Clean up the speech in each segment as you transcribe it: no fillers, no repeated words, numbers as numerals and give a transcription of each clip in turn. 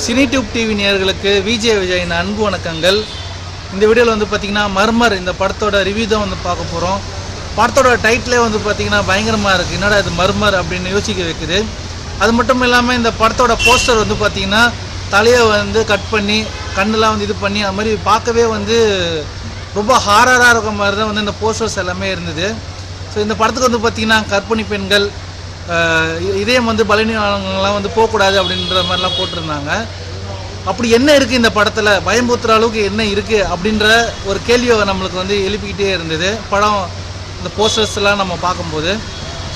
Cine tube TV நேயர்களுக்கு விஜய் விஜயின் அன்பு வணக்கங்கள். இந்த வீடியோவில் வந்து பார்த்திங்கன்னா மர்மர் இந்த படத்தோட ரிவ்யூ தான் வந்து பார்க்க போகிறோம். படத்தோட டைட்டிலே வந்து பார்த்திங்கன்னா பயங்கரமாக இருக்குது. என்னடா இது மர்மர் அப்படின்னு யோசிக்க வைக்குது. அது மட்டும் இல்லாமல் இந்த படத்தோட போஸ்டர் வந்து பார்த்திங்கன்னா தலையை வந்து கட் பண்ணி கண்ணெலாம் வந்து இது பண்ணி அது மாதிரி பார்க்கவே வந்து ரொம்ப ஹாரராக இருக்க மாதிரி தான் வந்து இந்த போஸ்டர்ஸ் எல்லாமே இருந்தது. ஸோ இந்த படத்துக்கு வந்து பார்த்திங்கன்னா கர்ப்பிணி பெண்கள் இதயம் வந்து பலவீனங்கள்லாம் வந்து போகக்கூடாது அப்படின்ற மாதிரிலாம் போட்டிருந்தாங்க. அப்படி என்ன இருக்குது இந்த படத்தில், பயம்புத்துற அளவுக்கு என்ன இருக்குது அப்படின்ற ஒரு கேள்வியை நம்மளுக்கு வந்து எழுப்பிக்கிட்டே இருந்தது படம் இந்த போஸ்டர்ஸ்லாம் நம்ம பார்க்கும்போது.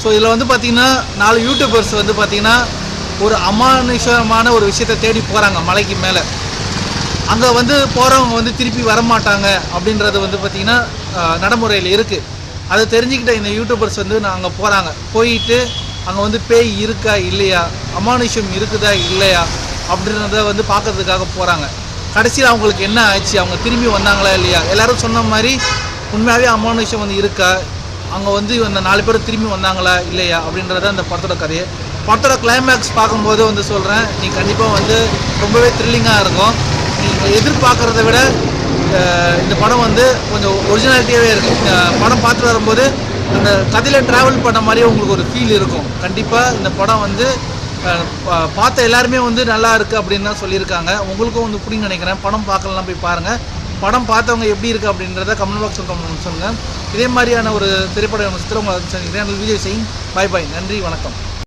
ஸோ இதில் வந்து பார்த்திங்கன்னா 4 யூடியூபர்ஸ் வந்து பார்த்திங்கன்னா ஒரு அமானுஷமான ஒரு விஷயத்தை தேடி போகிறாங்க மலைக்கு மேலே. அங்கே வந்து போகிறவங்க வந்து திருப்பி வரமாட்டாங்க அப்படின்றது வந்து பார்த்திங்கன்னா நடைமுறையில் இருக்குது. அதை தெரிஞ்சுக்கிட்ட இந்த யூடியூபர்ஸ் வந்து அங்கே போகிறாங்க. போயிட்டு அங்கே வந்து பேய் இருக்கா இல்லையா, அமானுஷம் இருக்குதா இல்லையா அப்படின்றத வந்து பார்க்கறதுக்காக போகிறாங்க. கடைசியில் அவங்களுக்கு என்ன ஆச்சு, அவங்க திரும்பி வந்தாங்களா இல்லையா, எல்லோரும் சொன்ன மாதிரி உண்மையாகவே அமானுஷம் வந்து இருக்கா, அங்கே வந்து இந்த 4 பேர் திரும்பி வந்தாங்களா இல்லையா அப்படின்றத அந்த படத்தோட கதையை. படத்தோட கிளைமேக்ஸ் பார்க்கும்போது வந்து சொல்கிறேன், நீ கண்டிப்பாக வந்து ரொம்பவே த்ரில்லிங்காக இருக்கும். நீங்கள் எதிர்பார்க்குறத விட இந்த படம் வந்து கொஞ்சம் ஒரிஜினாலிட்டியாகவே இருக்குது. படம் பார்த்துட்டு வரும்போது அந்த கதையில் ட்ராவல் பண்ண மாதிரியே உங்களுக்கு ஒரு ஃபீல் இருக்கும். கண்டிப்பாக இந்த படம் வந்து பார்த்த எல்லாருமே வந்து நல்லா இருக்குது அப்படின்னு தான் சொல்லியிருக்காங்க. உங்களுக்கும் வந்து பிடிக்கும்னு நினைக்கிறேன். படம் பார்க்கலாம், போய் பாருங்கள். படம் பார்த்தவங்க எப்படி இருக்குது அப்படின்றத கமெண்ட் பாக்ஸில் கமெண்ட் சொல்லுங்கள். இதே மாதிரியான ஒரு திரைப்பட விமர்சனத்தில் உங்களை சந்திக்கிறேன். விஜய் சிங். பாய் பாய். நன்றி, வணக்கம்.